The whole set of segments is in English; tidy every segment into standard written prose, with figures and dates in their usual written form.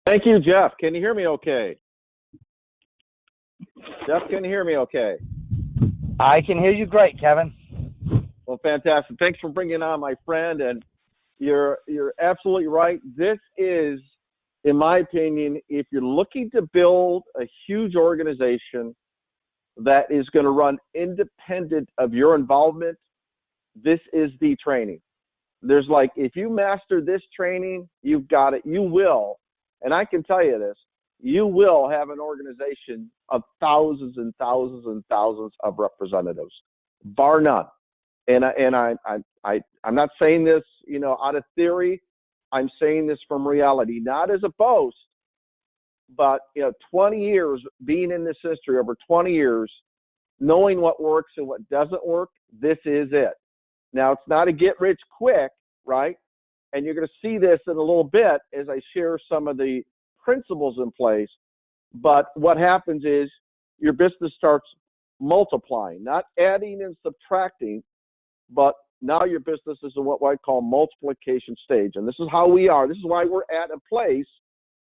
Thank you, Jeff. Can you hear me okay? Jeff, can you hear me okay? I can hear you great, Kevin. Well, fantastic. Thanks for bringing on my friend. And you're absolutely right. This is, in my opinion, if you're looking to build a huge organization that is going to run independent of your involvement, this is the training. There's like, if you master this training, you've got it. You will, and I can tell you this, you will have an organization of thousands and thousands and thousands of representatives, bar none. I'm not saying this, out of theory. I'm saying this from reality, not as a boast, but 20 years being in this industry, over 20 years, knowing what works and what doesn't work. This is it. Now, it's not a get rich quick, right? And you're going to see this in a little bit as I share some of the principles in place. But what happens is your business starts multiplying, not adding and subtracting, but now your business is in what I call multiplication stage. And this is how we are. This is why we're at a place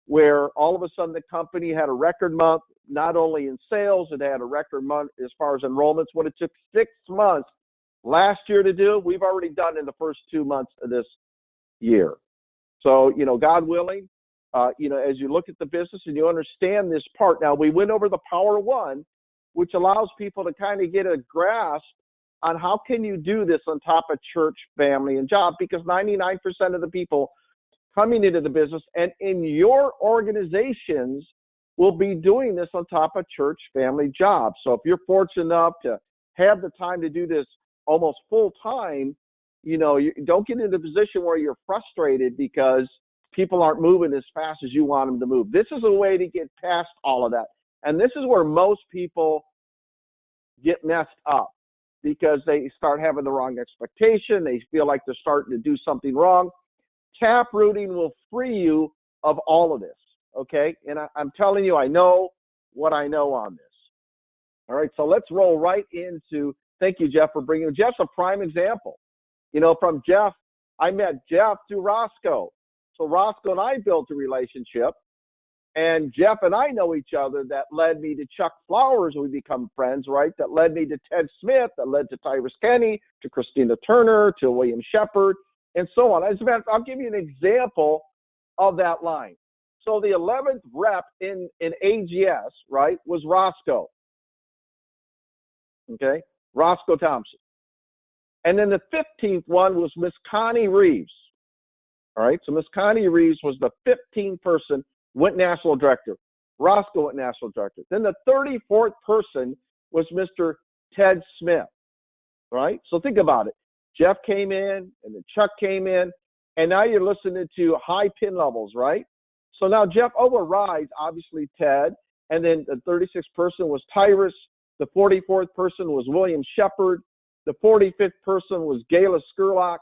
where all of a sudden the company had a record month, not only in sales, it had a record month as far as enrollments. What it took 6 months last year to do, we've already done in the first 2 months of this year. So, God willing, as you look at the business and you understand this part. Now, we went over the Power One, which allows people to kind of get a grasp on how can you do this on top of church, family, and job, because 99% of the people coming into the business and in your organizations will be doing this on top of church, family, job. So if you're fortunate enough to have the time to do this almost full time, you don't get into a position where you're frustrated because people aren't moving as fast as you want them to move. This is a way to get past all of that. And this is where most people get messed up, because they start having the wrong expectation. They feel like they're starting to do something wrong. Taprooting will free you of all of this, okay? And I'm telling you, I know what I know on this. All right, so let's roll right into, thank you, Jeff, for bringing, Jeff's a prime example. From Jeff, I met Jeff through Roscoe. So Roscoe and I built a relationship, and Jeff and I know each other. That led me to Chuck Flowers. We become friends, right? That led me to Ted Smith. That led to Tyrus Kenny, to Christina Turner, to William Shepard, and so on. As a matter of fact, I'll give you an example of that line. So the 11th rep in AGS, right, was Roscoe. Okay, Roscoe Thompson. And then the 15th one was Miss Connie Reeves. All right, so Miss Connie Reeves was the 15th person, went national director. Roscoe went national director. Then the 34th person was Mr. Ted Smith. Right? So think about it. Jeff came in, and then Chuck came in, and now you're listening to high pin levels, right? So now Jeff overrides, obviously, Ted, and then the 36th person was Tyrus. The 44th person was William Shepard. The 45th person was Gayla Skurlock.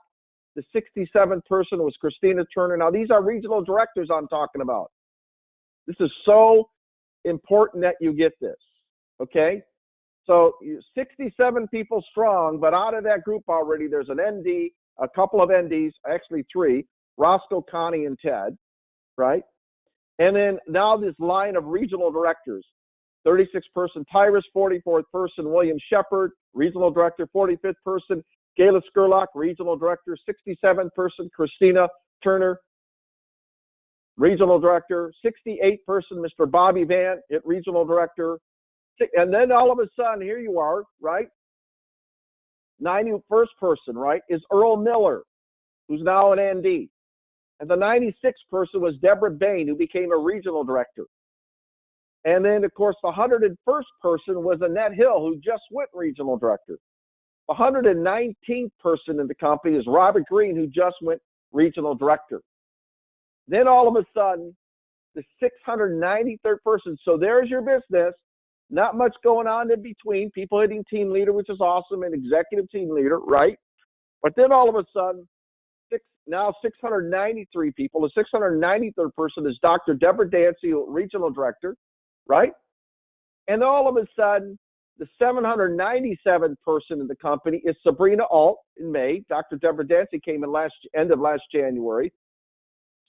The 67th person was Christina Turner. Now, these are regional directors I'm talking about. This is so important that you get this, okay? So 67 people strong, but out of that group already, there's an ND, a couple of NDs, actually 3, Roscoe, Connie, and Ted, right? And then now this line of regional directors, 36th person, Tyrus, 44th person, William Shepard, regional director, 45th person, Gayla Skurlock, regional director, 67th person, Christina Turner, regional director, 68th person, Mr. Bobby Van, regional director, and then all of a sudden, here you are, right? 91st person, right, is Earl Miller, who's now an ND. And the 96th person was Deborah Bain, who became a regional director. And then, of course, the 101st person was Annette Hill, who just went regional director. The 119th person in the company is Robert Green, who just went regional director. Then all of a sudden, the 693rd person. So there's your business. Not much going on in between. People hitting team leader, which is awesome, and executive team leader, right? But then all of a sudden, now 693 people. The 693rd person is Dr. Deborah Dancy, regional director, right? And all of a sudden, the 797th person in the company is Sabrina Alt in May. Dr. Deborah Dancy came in end of last January.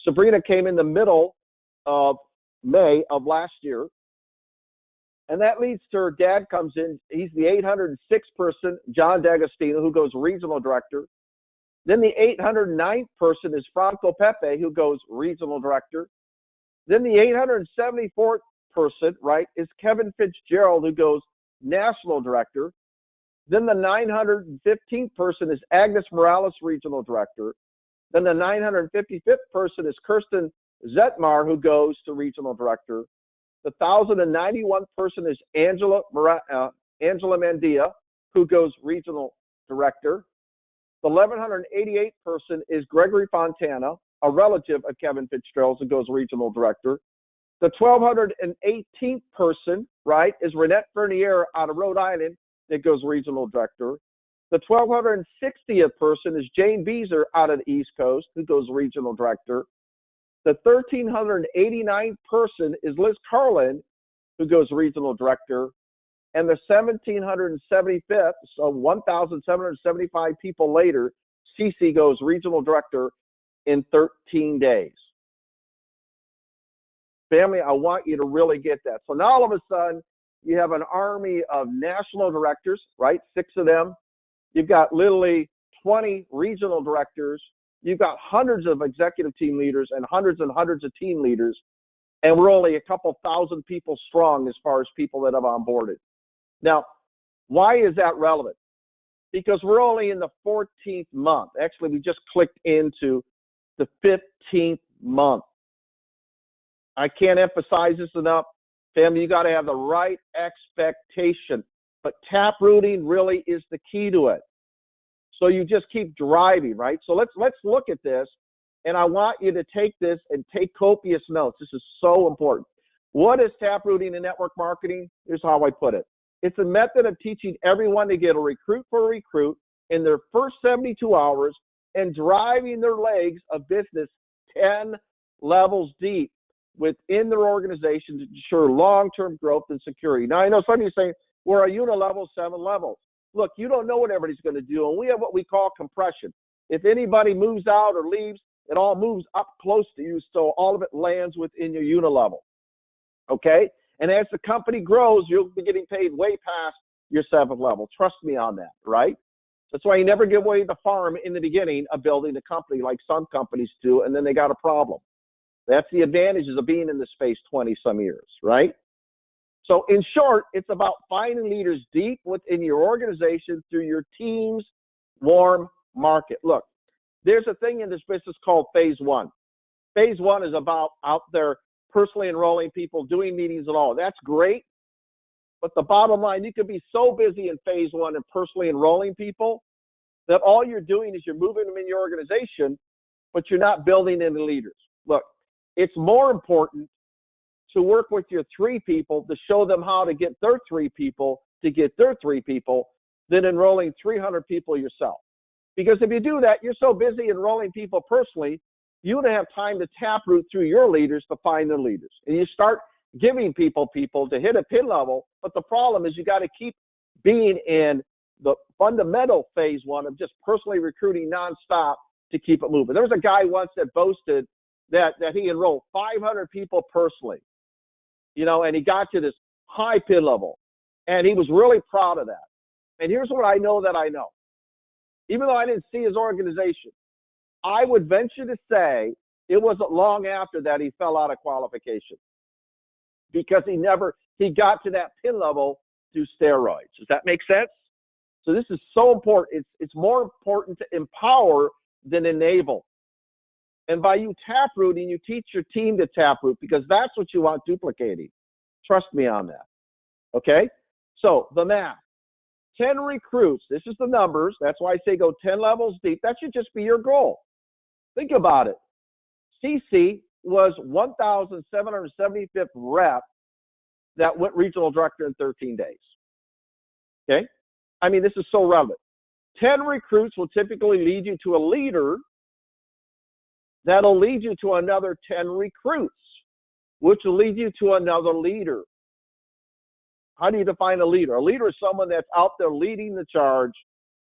Sabrina came in the middle of May of last year. And that leads to her dad comes in. He's the 806th person, John D'Agostino, who goes regional director. Then the 809th person is Franco Pepe, who goes regional director. Then the 874th person, right, is Kevin Fitzgerald, who goes national director. Then the 915th person is Agnes Morales, regional director. Then the 955th person is Kirsten Zetmar, who goes to regional director. The 1,091st person is Angela Mandia, who goes regional director. The 1,188th person is Gregory Fontana, a relative of Kevin Fitzgerald, who goes regional director. The 1,218th person, right, is Renette Fernier out of Rhode Island, that goes regional director. The 1,260th person is Jane Beezer out of the East Coast, who goes regional director. The 1,389th person is Liz Carlin, who goes regional director. And the 1,775th, so 1,775 people later, Cece goes regional director in 13 days. Family, I want you to really get that. So now all of a sudden, you have an army of national directors, right? 6 of them. You've got literally 20 regional directors. You've got hundreds of executive team leaders and hundreds of team leaders. And we're only a couple thousand people strong as far as people that have onboarded. Now, why is that relevant? Because we're only in the 14th month. Actually, we just clicked into the 15th month. I can't emphasize this enough. Family, you got to have the right expectation. But taprooting really is the key to it. So you just keep driving, right? So let's look at this. And I want you to take this and take copious notes. This is so important. What is taprooting in network marketing? Here's how I put it. It's a method of teaching everyone to get a recruit for a recruit in their first 72 hours and driving their legs of business 10 levels deep within their organization to ensure long-term growth and security. Now, I know some of you saying, we're a unilevel 7 levels. Look, you don't know what everybody's going to do, and we have what we call compression. If anybody moves out or leaves, it all moves up close to you, so all of it lands within your unilevel. Okay? And as the company grows, you'll be getting paid way past your 7th level. Trust me on that, right? That's why you never give away the farm in the beginning of building a company like some companies do, and then they got a problem. That's the advantages of being in the space 20-some years, right? So in short, it's about finding leaders deep within your organization through your team's warm market. Look, there's a thing in this business called phase 1. Phase 1 is about out there personally enrolling people, doing meetings and all. That's great. But the bottom line, you could be so busy in phase 1 and personally enrolling people that all you're doing is you're moving them in your organization, but you're not building any leaders. Look, it's more important to work with your 3 people to show them how to get their 3 people to get their 3 people than enrolling 300 people yourself. Because if you do that, you're so busy enrolling people personally, you don't have time to taproot through your leaders to find their leaders. And you start giving people to hit a pin level, but the problem is you got to keep being in the fundamental phase 1 of just personally recruiting nonstop to keep it moving. There was a guy once that boasted that he enrolled 500 people personally, and he got to this high pin level, and he was really proud of that. And here's what I know that I know. Even though I didn't see his organization, I would venture to say it wasn't long after that he fell out of qualification because he got to that pin level through steroids. Does that make sense? So this is so important. It's more important to empower than enable. And by you taprooting, you teach your team to taproot because that's what you want duplicating. Trust me on that. Okay? So the math. 10 recruits. This is the numbers. That's why I say go 10 levels deep. That should just be your goal. Think about it. CC was 1,775th rep that went regional director in 13 days. Okay? I mean, this is so relevant. 10 recruits will typically lead you to a leader that'll lead you to another 10 recruits, which will lead you to another leader. How do you define a leader? A leader is someone that's out there leading the charge,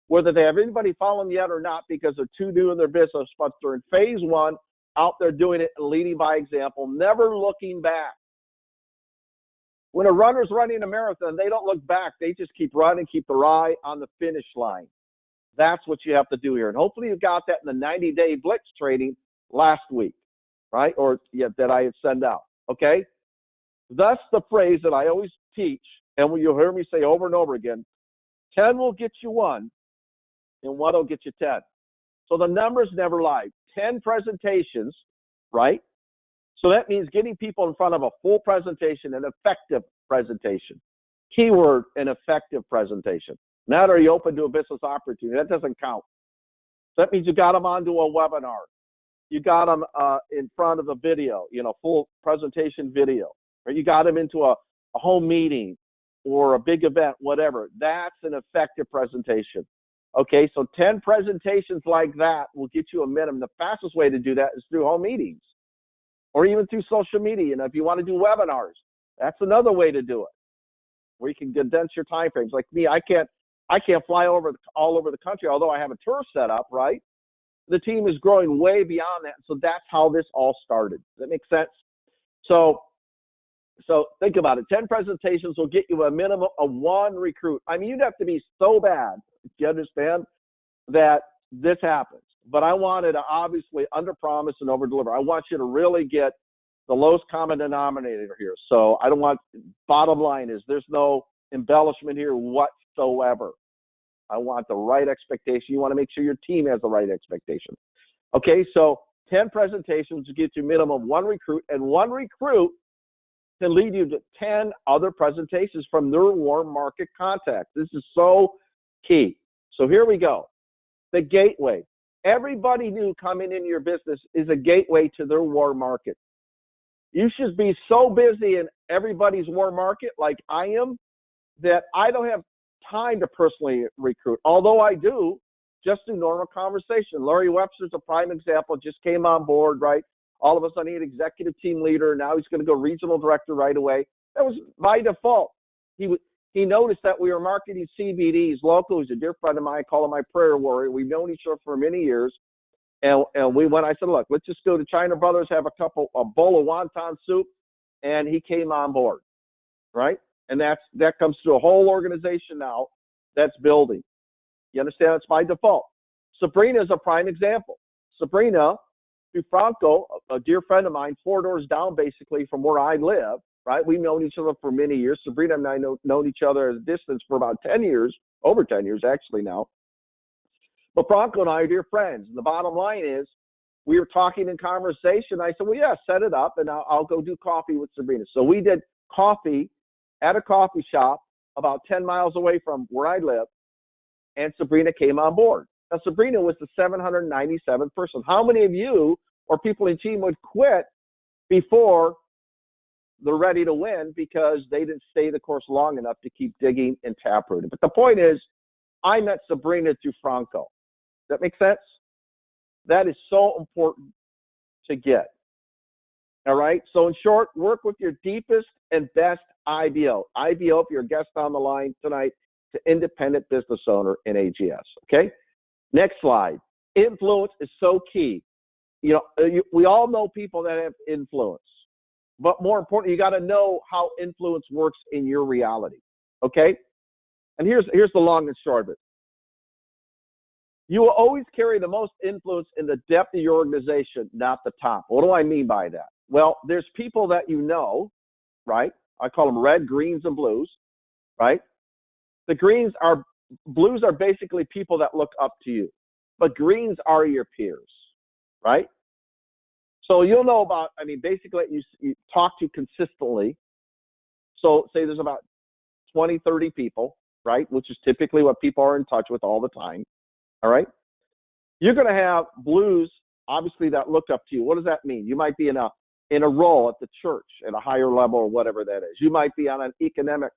whether they have anybody follow them yet or not because they're too new in their business, but they're in phase 1 out there doing it and leading by example, never looking back. When a runner's running a marathon, they don't look back. They just keep running, keep their eye on the finish line. That's what you have to do here. And hopefully you got that in the 90-day blitz training last week, right? Or that I had sent out, okay? That's the phrase that I always teach, and you'll hear me say over and over again, 10 will get you 1, and 1 will get you 10. So the numbers never lie. 10 presentations, right? So that means getting people in front of a full presentation, an effective presentation. Keyword, an effective presentation. Now are you open to a business opportunity? That doesn't count. So that means you got them onto a webinar. You got them in front of a video, full presentation video. Or you got them into a home meeting or a big event, whatever. That's an effective presentation. Okay, so 10 presentations like that will get you a minimum. The fastest way to do that is through home meetings or even through social media. If you want to do webinars, that's another way to do it, where you can condense your time frames. Like me, I can't fly all over the country, although I have a tour set up, right? The team is growing way beyond that. So that's how this all started. Does that make sense? So think about it. 10 presentations will get you a minimum of 1 recruit. I mean, you'd have to be so bad, if you understand, that this happens. But I wanted to obviously under-promise and over-deliver. I want you to really get the lowest common denominator here. So I don't want, bottom line is there's no embellishment here whatsoever. I want the right expectation. You want to make sure your team has the right expectation. Okay, so 10 presentations to get you minimum 1 recruit, and 1 recruit can lead you to 10 other presentations from their warm market contacts. This is so key. So here we go. The gateway. Everybody new coming into your business is a gateway to their warm market. You should be so busy in everybody's warm market like I am that I don't have time to personally recruit, although I do just through normal conversation. Larry Webster's a prime example, just came on board, right? All of a sudden, he had executive team leader. Now he's going to go regional director right away. That was by default. He noticed that we were marketing CBDs local. He's a dear friend of mine. I call him my prayer warrior. We've known each other for many years. And we went, I said, look, let's just go to China Brothers, have a bowl of wonton soup. And he came on board, right? And that comes through a whole organization now that's building. You understand? It's by default. Sabrina is a prime example. Sabrina Franco, a dear friend of mine, 4 doors down basically from where I live, right? We've known each other for many years. Sabrina and I known each other at a distance for about 10 years, over 10 years actually now. But Franco and I are dear friends. And the bottom line is, we were talking in conversation. I said, well, yeah, set it up and I'll go do coffee with Sabrina. So we did coffee at a coffee shop about 10 miles away from where I live. And Sabrina came on board. Now, Sabrina was the 797th person. How many of you or people in team would quit before they're ready to win because they didn't stay the course long enough to keep digging and taprooting? But the point is, I met Sabrina through Franco. Does that make sense? That is so important to get. All right? So in short, work with your deepest and best IBO. IBO, if you're a guest on the line tonight, to independent business owner in AGS. Okay? Next slide. Influence is so key. We all know people that have influence. But more importantly, you got to know how influence works in your reality. Okay? And here's the long and short of it. You will always carry the most influence in the depth of your organization, not the top. What do I mean by that? Well, there's people that you know, right? I call them red, greens, and blues, right? Blues are basically people that look up to you, but greens are your peers, right? So you'll know basically you talk to consistently. So say there's about 20, 30 people, right? Which is typically what people are in touch with all the time. All right. You're going to have blues, obviously, that look up to you. What does that mean? You might be in a role at the church at a higher level or whatever that is. You might be on an economic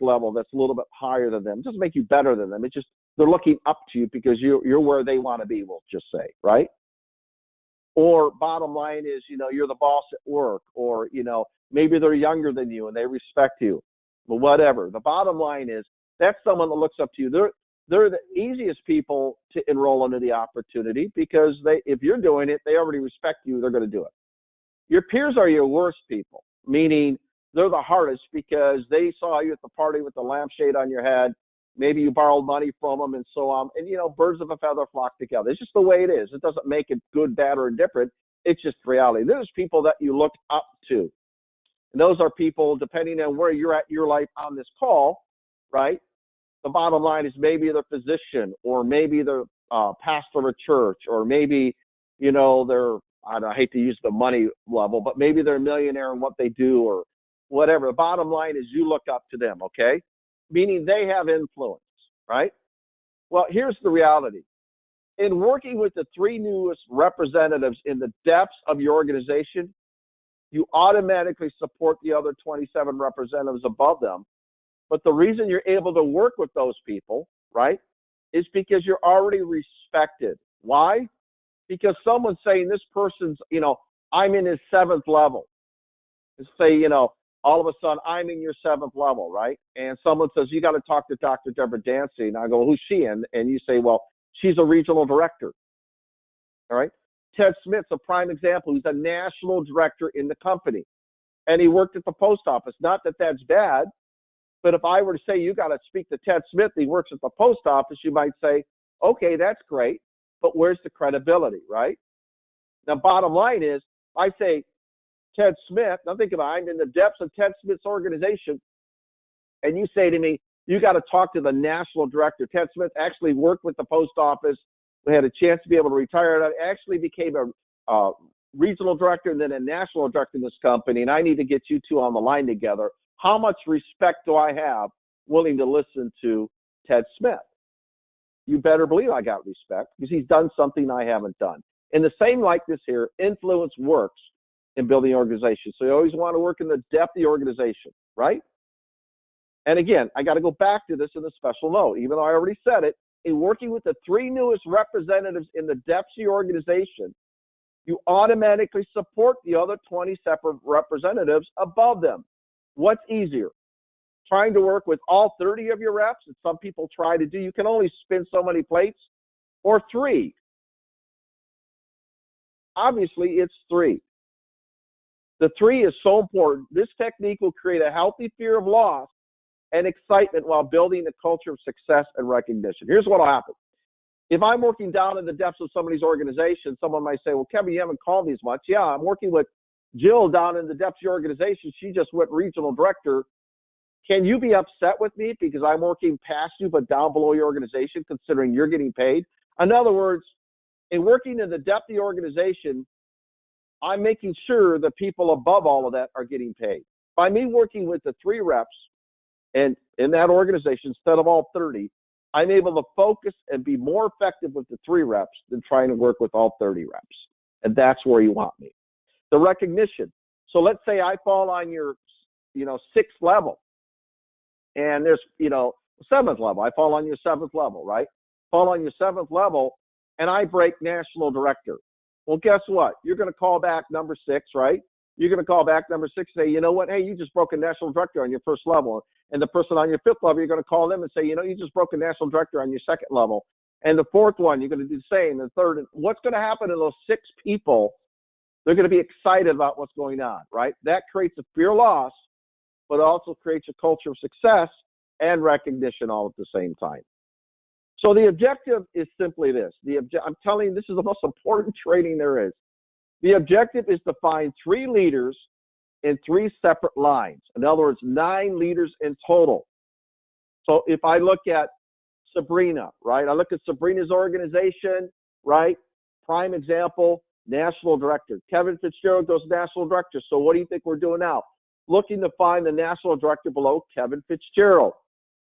level that's a little bit higher than them. It doesn't make you better than them. It's just they're looking up to you because you're where they want to be, we'll just say, right? Or bottom line is, you're the boss at work, or, maybe they're younger than you and they respect you, but whatever. The bottom line is that's someone that looks up to you. they're the easiest people to enroll into the opportunity because if you're doing it, they already respect you. They're going to do it. Your peers are your worst people, meaning they're the hardest because they saw you at the party with the lampshade on your head. Maybe you borrowed money from them and so on. And, birds of a feather flock together. It's just the way it is. It doesn't make it good, bad, or indifferent. It's just reality. There's people that you look up to. And those are people, depending on where you're at in your life on this call, right? The bottom line is maybe they're physician, or maybe they're pastor of a church, or maybe, they're, I hate to use the money level, but maybe they're a millionaire in what they do or whatever. The bottom line is you look up to them, okay? Meaning they have influence, right? Well, here's the reality. In working with the 3 newest representatives in the depths of your organization, you automatically support the other 27 representatives above them. But the reason you're able to work with those people, right, is because you're already respected. Why? Because someone's saying this person's, I'm in his 7th level. Say, all of a sudden I'm in your 7th level, right? And someone says, you got to talk to Dr. Deborah Dancy. And I go, who's she? And you say, well, she's a regional director. All right. Ted Smith's a prime example. He's a national director in the company. And he worked at the post office. Not that that's bad. But if I were to say you got to speak to Ted Smith, he works at the post office, you might say, okay, that's great, but where's the credibility, right? Now, bottom line is, I say Ted Smith, now think about it, I'm in the depths of Ted Smith's organization, and you say to me, you got to talk to the national director. Ted Smith actually worked with the post office. We had a chance to be able to retire. I actually became a regional director and then a national director in this company, and I need to get you two on the line together. How much respect do I have willing to listen to Ted Smith? You better believe I got respect because he's done something I haven't done. And the same like this here, influence works in building organizations. So you always want to work in the depth of the organization, right? And again, I got to go back to this in a special note, even though I already said it. In working with the 3 newest representatives in the depths of your organization, you automatically support the other 20 separate representatives above them. What's easier? Trying to work with all 30 of your reps, and some people try to do, you can only spin so many plates, or 3? Obviously, it's 3. The 3 is so important. This technique will create a healthy fear of loss and excitement while building a culture of success and recognition. Here's what will happen. If I'm working down in the depths of somebody's organization, someone might say, well, Kevin, you haven't called me as much. Yeah, I'm working with Jill down in the depths of your organization. She just went regional director. Can you be upset with me because I'm working past you but down below your organization considering you're getting paid? In other words, in working in the depth of the organization, I'm making sure the people above all of that are getting paid. By me working with the 3 reps and in that organization instead of all 30, I'm able to focus and be more effective with the 3 reps than trying to work with all 30 reps. And that's where you want me. The recognition. So let's say I fall on your, 6th level, and there's, 7th level. I fall on your 7th level, right? Fall on your 7th level, and I break national director. Well, guess what? You're going to call back number 6, right? You're going to call back number 6 and say, you know what? Hey, you just broke a national director on your 1st level. And the person on your 5th level, you're going to call them and say, you just broke a national director on your 2nd level. And the 4th one, you're going to do the same. And the 3rd. And what's going to happen to those 6 people? They're going to be excited about what's going on, right? That creates a fear of loss, but also creates a culture of success and recognition all at the same time. So the objective is simply this. I'm telling you, this is the most important training there is. The objective is to find 3 leaders in 3 separate lines. In other words, 9 leaders in total. So if I look at Sabrina, right? I look at Sabrina's organization, right? Prime example, national director. Kevin Fitzgerald goes national director. So what do you think we're doing now? Looking to find the national director below Kevin Fitzgerald.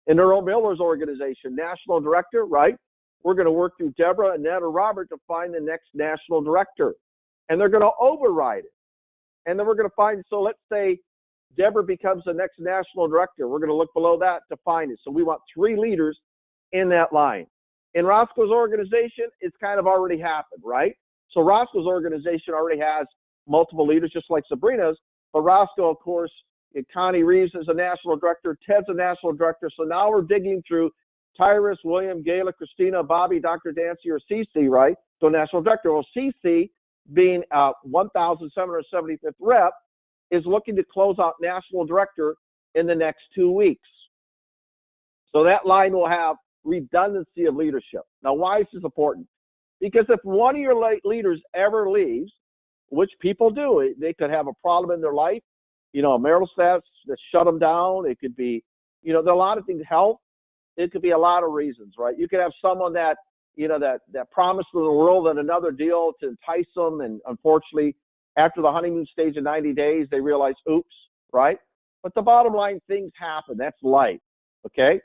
In Earl Miller's organization, national director, right? We're going to work through Deborah and Ned or Robert to find the next national director. And they're going to override it. And then we're going to find, so let's say Deborah becomes the next national director. We're going to look below that to find it. So we want 3 leaders in that line. In Roscoe's organization, it's kind of already happened, right? So Roscoe's organization already has multiple leaders, just like Sabrina's. But Roscoe, of course, Connie Reeves is a national director. Ted's a national director. So now we're digging through Tyrus, William, Gayla, Christina, Bobby, Dr. Dancy, or CC, right? So national director. Well, CC, being 1,775th rep, is looking to close out national director in the next 2 weeks. So that line will have redundancy of leadership. Now, why is this important? Because if one of your leaders ever leaves, which people do, they could have a problem in their life, a marital status that shut them down. It could be, there are a lot of things, health. It could be a lot of reasons, right? You could have someone that, that promised to the world and another deal to entice them. And unfortunately, after the honeymoon stage of 90 days, they realize, oops, right? But the bottom line, things happen. That's life, okay?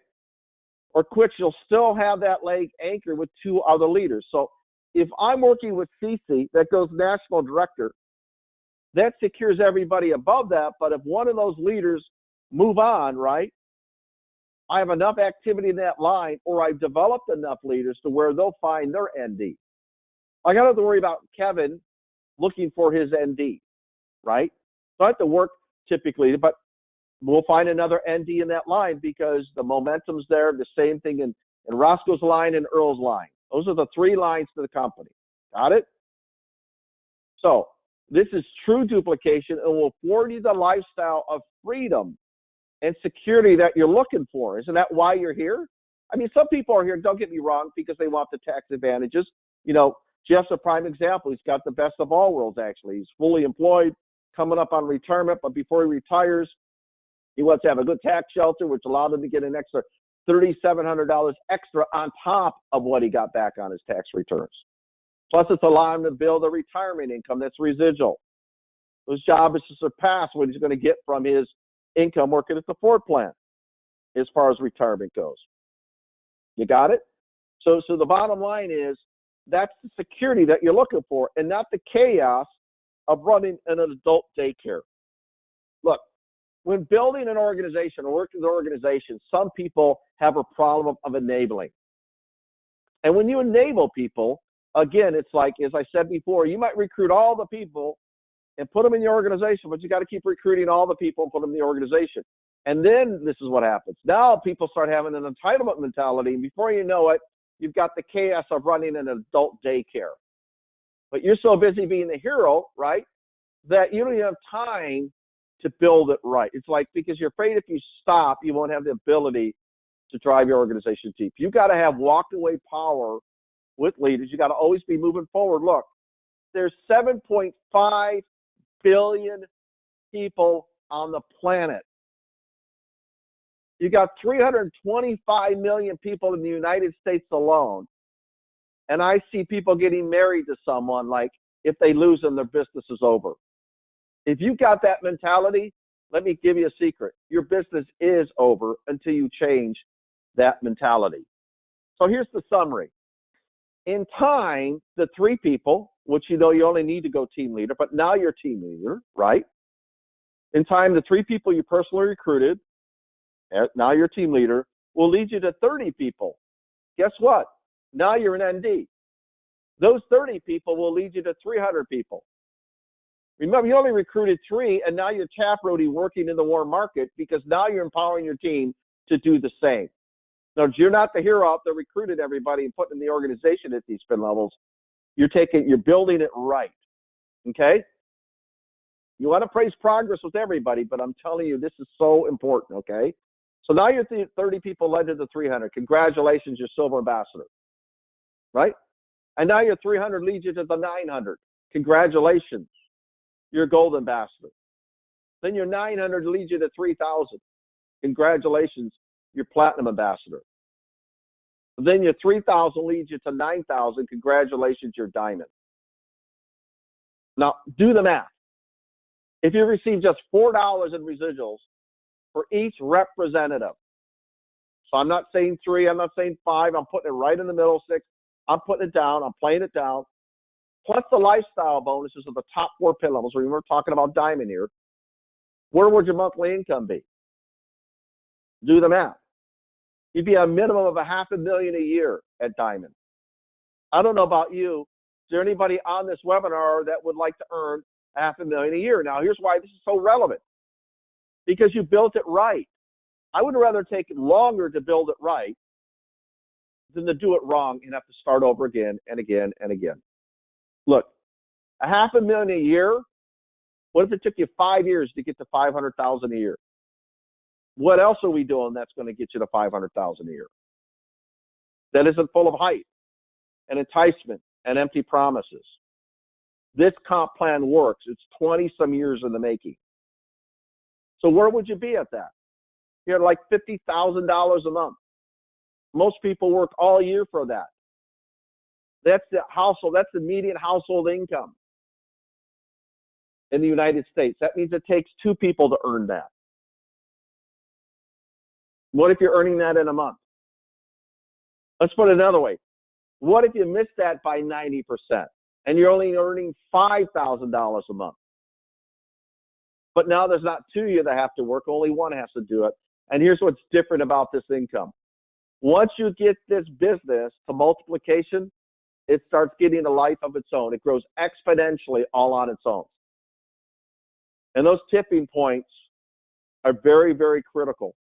Or quits, you'll still have that leg anchored with two other leaders. So if I'm working with CC that goes national director, that secures everybody above that. But if one of those leaders move on, right, I have enough activity in that line, or I've developed enough leaders to where they'll find their ND. I got to worry about Kevin looking for his ND, right? So I have to work typically, but we'll find another ND in that line because the momentum's there. The same thing in Roscoe's line and Earl's line. Those are the three lines to the company. Got it? So this is true duplication and will afford you the lifestyle of freedom and security that you're looking for. Isn't that why you're here? I mean, some people are here, don't get me wrong, because they want the tax advantages. Jeff's a prime example. He's got the best of all worlds, actually. He's fully employed, coming up on retirement, but before he retires, he wants to have a good tax shelter, which allowed him to get an extra $3,700 extra on top of what he got back on his tax returns. Plus, it's allowing him to build a retirement income that's residual. His job is to surpass what he's going to get from his income working at the Ford plant as far as retirement goes. You got it? So the bottom line is that's the security that you're looking for and not the chaos of running an adult daycare. Look, when building an organization or working with an organization, some people have a problem of enabling. And when you enable people, again, it's like, as I said before, you might recruit all the people and put them in your organization, but you got to keep recruiting all the people and put them in the organization. And then this is what happens. Now people start having an entitlement mentality, and before you know it, you've got the chaos of running an adult daycare. But you're so busy being the hero, right, that you don't even have time to build it right. It's like, because you're afraid if you stop, you won't have the ability to drive your organization deep. You got to have walk away power with leaders. You got to always be moving forward. Look, there's 7.5 billion people on the planet. You got 325 million people in the United States alone. And I see people getting married to someone like if they lose them, their business is over. If you got that mentality, let me give you a secret. Your business is over until you change that mentality. So here's the summary. In time, the three people, which you only need to go team leader, but now you're team leader, right? In time, the three people you personally recruited, now you're team leader, will lead you to 30 people. Guess what? Now you're an ND. Those 30 people will lead you to 300 people. Remember, you only recruited 3, and now you're taproting working in the warm market because now you're empowering your team to do the same. Now, you're not the hero out there recruited everybody and putting in the organization at these spin levels. You're building it right. Okay? You want to praise progress with everybody, but I'm telling you, this is so important. Okay? So now you're 30 people led to the 300. Congratulations, you're silver ambassador. Right? And now your 300 leads you to the 900. Congratulations, you're gold ambassador. Then your 900 leads you to 3,000. Congratulations, you're platinum ambassador. Then your 3,000 leads you to 9,000. Congratulations, you're diamond. Now, do the math. If you receive just $4 in residuals for each representative, so I'm not saying 3, I'm not saying 5, I'm putting it right in the middle, 6, I'm putting it down, I'm playing it down, plus the lifestyle bonuses of the top 4 pin levels, we're talking about diamond here, where would your monthly income be? Do the math. You'd be a minimum of $500,000 a year at diamond. I don't know about you. Is there anybody on this webinar that would like to earn $500,000 a year? Now, here's why this is so relevant. Because you built it right. I would rather take longer to build it right than to do it wrong and have to start over again and again and again. Look, $500,000 a year. What if it took you 5 years to get to $500,000 a year? What else are we doing that's going to get you to $500,000 a year? That isn't full of hype and enticement and empty promises. This comp plan works. It's 20 some years in the making. So where would you be at that? You're at like $50,000 a month. Most people work all year for that. That's the household. That's the median household income in the United States. That means it takes two people to earn that. What if you're earning that in a month? Let's put it another way. What if you miss that by 90% and you're only earning $5,000 a month? But now there's not two of you that have to work, only one has to do it. And here's what's different about this income. Once you get this business to multiplication, it starts getting a life of its own. It grows exponentially all on its own. And those tipping points are very, very critical.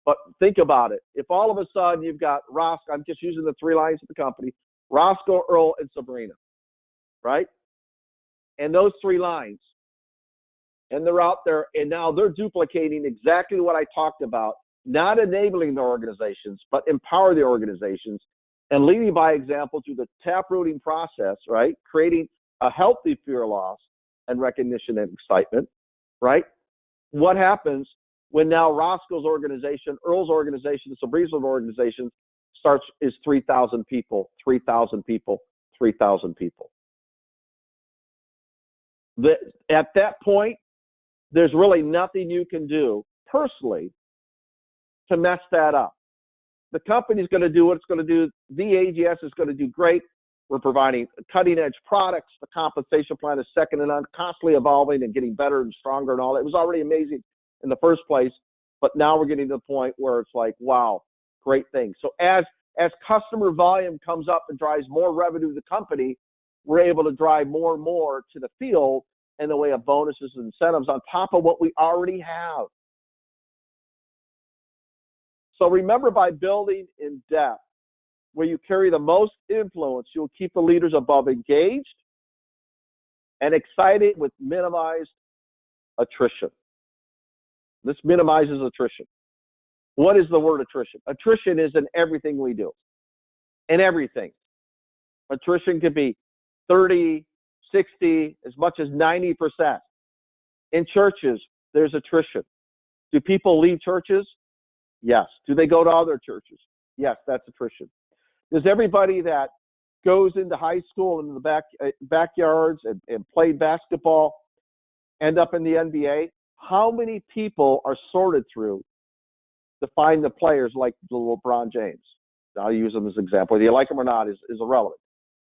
But think about it. If all of a sudden you've got Roscoe, I'm just using the three lines of the company, Roscoe, Earl, and Sabrina, right? And those three lines, and they're out there, and now they're duplicating exactly what I talked about, not enabling the organizations, but empower the organizations and leading by example through the taprooting process, right? Creating a healthy fear loss and recognition and excitement, right? What happens when now Roscoe's organization, Earl's organization, Sabrina's organization is 3,000 people, 3,000 people, 3,000 people. At that point, there's really nothing you can do personally to mess that up. The company's going to do what it's going to do. The AGS is going to do great. We're providing cutting edge products. The compensation plan is second to none, constantly evolving and getting better and stronger and all that. It was already amazing in the first place, but now we're getting to the point where it's like, wow, great thing. So as customer volume comes up and drives more revenue to the company, we're able to drive more and more to the field in the way of bonuses and incentives on top of what we already have. So remember, by building in depth, where you carry the most influence, you'll keep the leaders above engaged and excited with minimized attrition. This minimizes attrition. What is the word attrition? Attrition is in everything we do. In everything. Attrition could be 30, 60, as much as 90%. In churches, there's attrition. Do people leave churches? Yes. Do they go to other churches? Yes, that's attrition. Does everybody that goes into high school and in the backyards and played basketball end up in the NBA? How many people are sorted through to find the players like the LeBron James? I'll use them as an example. Whether you like them or not is irrelevant.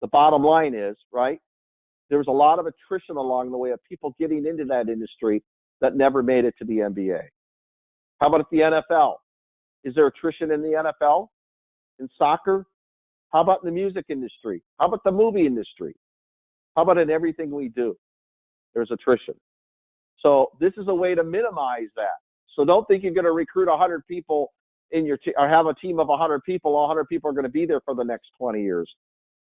The bottom line is, right, there's a lot of attrition along the way of people getting into that industry that never made it to the NBA. How about the NFL? Is there attrition in the NFL? In soccer? How about in the music industry? How about the movie industry? How about in everything we do? There's attrition. So this is a way to minimize that. So don't think you're going to recruit 100 people in your team or have a team of 100 people. All 100 people are going to be there for the next 20 years.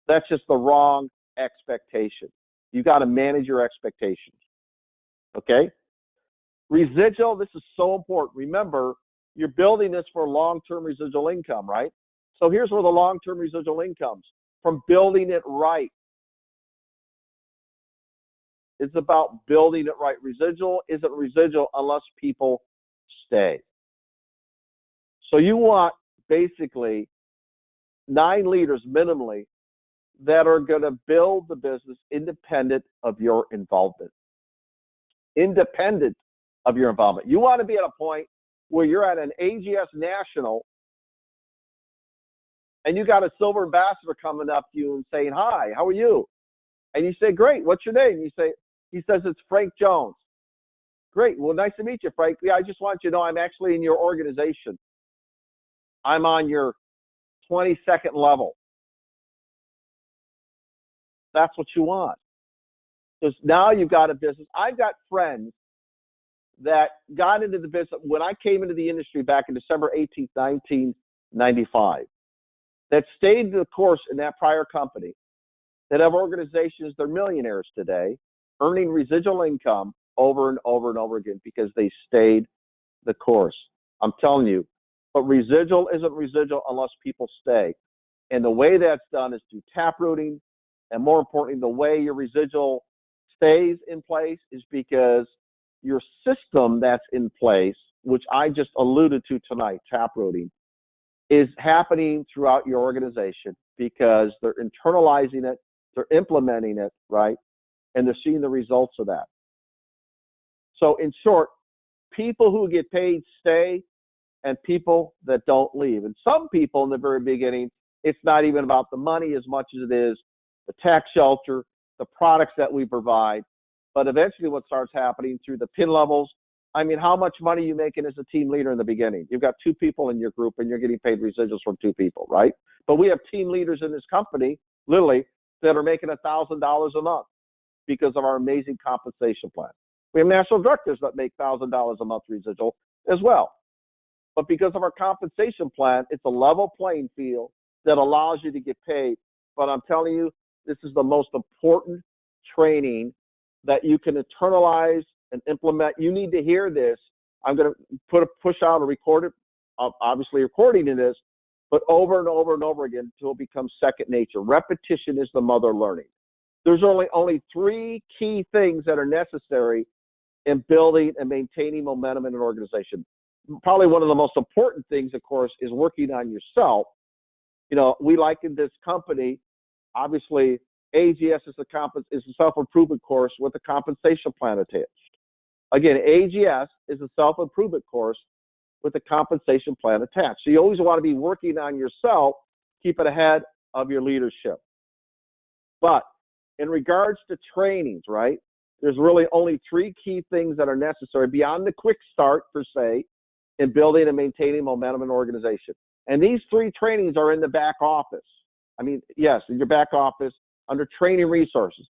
That's just the wrong expectation. You got to manage your expectations. Okay? Residual, this is so important. Remember, you're building this for long-term residual income, right? So here's where the long-term residual income comes from: building it right. It's about building it right. Residual isn't residual unless people stay. So you want basically 9 leaders minimally that are going to build the business independent of your involvement. Independent of your involvement. You want to be at a point where you're at an AGS national and you got a silver ambassador coming up to you and saying, "Hi, how are you?" And you say, "Great, what's your name?" He says, "It's Frank Jones." "Great, well, nice to meet you, Frank. Yeah, I just want you to know I'm actually in your organization. I'm on your 22nd level." That's what you want. Because now you've got a business. I've got friends that got into the business when I came into the industry back in December 18th, 1995. that stayed the course in that prior company, that have organizations, they're millionaires today, earning residual income over and over and over again because they stayed the course. I'm telling you, but residual isn't residual unless people stay. And the way that's done is through taprooting, and more importantly, the way your residual stays in place is because your system that's in place, which I just alluded to tonight, taprooting, is happening throughout your organization because they're internalizing it, they're implementing it, right? And they're seeing the results of that. So in short, people who get paid stay and people that don't leave. And some people in the very beginning, it's not even about the money as much as it is the tax shelter, the products that we provide. But eventually what starts happening through the pin levels, I mean, how much money are you making as a team leader in the beginning? You've got 2 people in your group and you're getting paid residuals from 2 people, right? But we have team leaders in this company, literally, that are making $1,000 a month because of our amazing compensation plan. We have national directors that make $1,000 a month residual as well. But because of our compensation plan, it's a level playing field that allows you to get paid. But I'm telling you, this is the most important training that you can internalize and implement. You need to hear this. I'm going to push out a record it, obviously recording it is, but over and over and over again until it becomes second nature. Repetition is the mother of learning. There's only 3 key things that are necessary in building and maintaining momentum in an organization. Probably one of the most important things, of course, is working on yourself. You know, we liken this company, obviously, AGS is a self-improvement course with a compensation plan attached. Again, AGS is a self-improvement course with a compensation plan attached. So you always want to be working on yourself, keep it ahead of your leadership. But in regards to trainings, right, there's really only 3 key things that are necessary beyond the quick start, per se, in building and maintaining momentum in an organization. And these 3 trainings are in the back office. I mean, yes, in your back office, under training resources.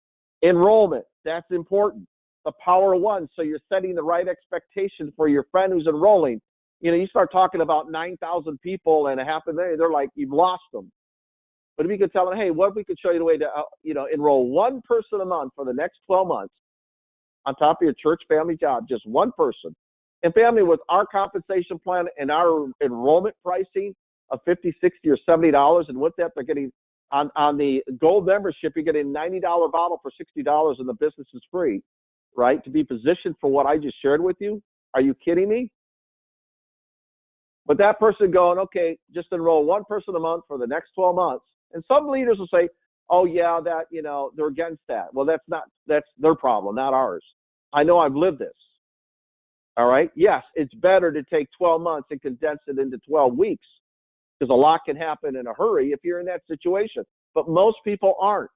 Enrollment, that's important. The power of one, so you're setting the right expectation for your friend who's enrolling. You know, you start talking about 9,000 people and a half a million, they're like, you've lost them. But if you could tell them, hey, what if we could show you the way to, enroll 1 person a month for the next 12 months on top of your church family job, just 1 person. And family, with our compensation plan and our enrollment pricing of $50, $60, or $70, and with that, they're getting on the gold membership, you're getting a $90 bottle for $60, and the business is free, right? To be positioned for what I just shared with you. Are you kidding me? But that person going, okay, just enroll 1 person a month for the next 12 months. And some leaders will say, oh yeah, that, they're against that. Well, that's their problem, not ours. I know I've lived this. All right. Yes, it's better to take 12 months and condense it into 12 weeks because a lot can happen in a hurry if you're in that situation. But most people aren't.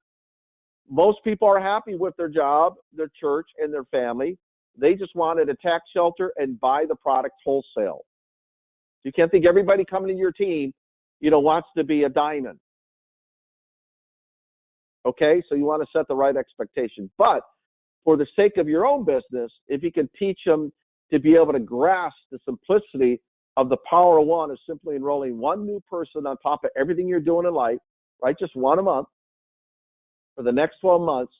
Most people are happy with their job, their church, and their family. They just wanted a tax shelter and buy the product wholesale. You can't think everybody coming to your team, wants to be a diamond. Okay, so you want to set the right expectation. But for the sake of your own business, if you can teach them to be able to grasp the simplicity of the power of one, is simply enrolling 1 new person on top of everything you're doing in life, right? Just 1 a month for the next 12 months,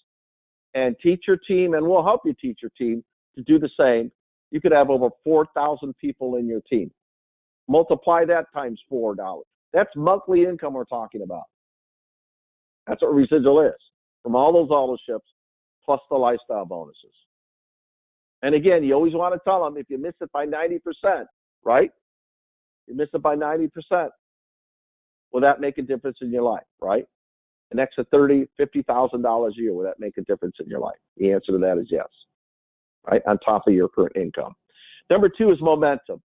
and teach your team, and we'll help you teach your team to do the same. You could have over 4,000 people in your team. Multiply that times $4. That's monthly income we're talking about. That's what residual is from all those autoships plus the lifestyle bonuses. And again, you always want to tell them if you miss it by 90%, right? You miss it by 90%. Will that make a difference in your life, right? An extra $30,000, $50,000 a year, will that make a difference in your life? The answer to that is yes, right? On top of your current income. Number 2 is momentum.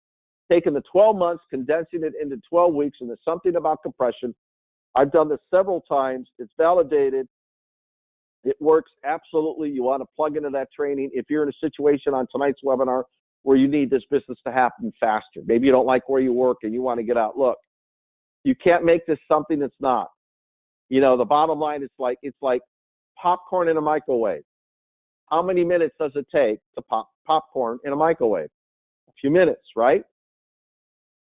Taking the 12 months, condensing it into 12 weeks, and there's something about compression. I've done this several times. It's validated. It works absolutely. You want to plug into that training. If you're in a situation on tonight's webinar where you need this business to happen faster, maybe you don't like where you work and you want to get out. Look, you can't make this something that's not. The bottom line is it's like popcorn in a microwave. How many minutes does it take to pop popcorn in a microwave? A few minutes, right?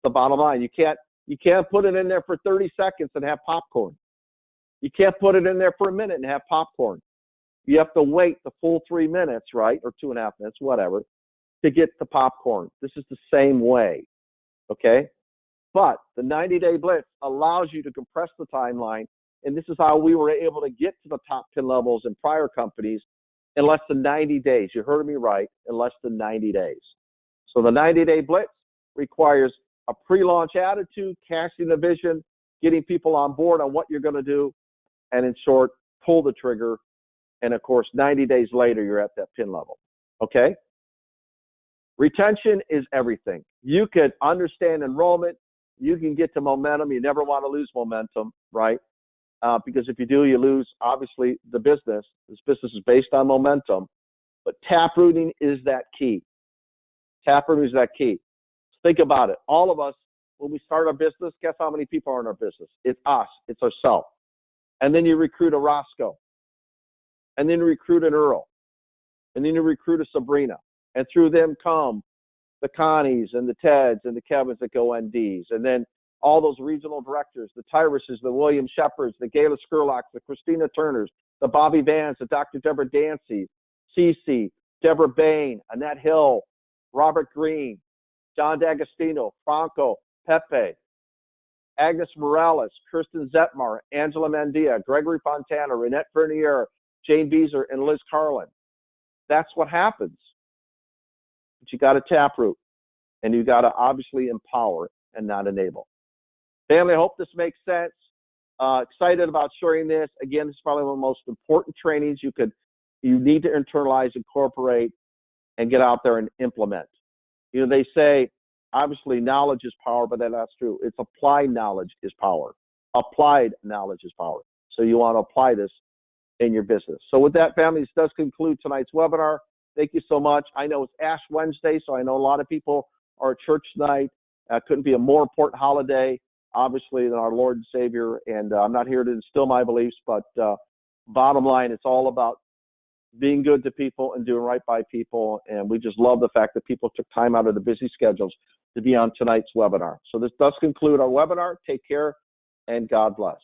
The bottom line. You can't You can't put it in there for 30 seconds and have popcorn. You can't put it in there for a minute and have popcorn. You have to wait the full 3 minutes, right, or 2.5 minutes, whatever, to get the popcorn. This is the same way, okay? But the 90-day blitz allows you to compress the timeline, and this is how we were able to get to the top 10 levels in prior companies in less than 90 days. You heard me right, in less than 90 days. So the 90-day blitz requires a pre-launch attitude, casting a vision, getting people on board on what you're going to do, and in short, pull the trigger. And of course, 90 days later, you're at that pin level. Okay? Retention is everything. You can understand enrollment. You can get to momentum. You never want to lose momentum, right? Because if you do, you lose, obviously, the business. This business is based on momentum. But taprooting is that key. Taprooting is that key. Think about it. All of us, when we start our business, guess how many people are in our business? It's us. It's ourselves. And then you recruit a Roscoe. And then you recruit an Earl. And then you recruit a Sabrina. And through them come the Connies and the Teds and the Kevins that go NDs. And then all those regional directors, the Tyruses, the William Shepherds, the Gayla Skurlocks, the Christina Turners, the Bobby Vans, the Dr. Deborah Dancy, Cece, Deborah Bain, Annette Hill, Robert Green, John D'Agostino, Franco, Pepe, Agnes Morales, Kirsten Zetmar, Angela Mandia, Gregory Fontana, Renette Vernier, Jane Beezer, and Liz Carlin. That's what happens. But you got to taproot, and you got to obviously empower and not enable. Family, I hope this makes sense. Excited about sharing this. Again, this is probably one of the most important trainings you need to internalize, incorporate, and get out there and implement. You know, they say, obviously, knowledge is power, but that's true. It's applied knowledge is power. Applied knowledge is power. So you want to apply this in your business. So with that, family, this does conclude tonight's webinar. Thank you so much. I know it's Ash Wednesday, so I know a lot of people are at church tonight. Couldn't be a more important holiday, obviously, than our Lord and Savior. And I'm not here to instill my beliefs, but bottom line, it's all about being good to people and doing right by people. And we just love the fact that people took time out of their busy schedules to be on tonight's webinar. So this does conclude our webinar. Take care, and God bless.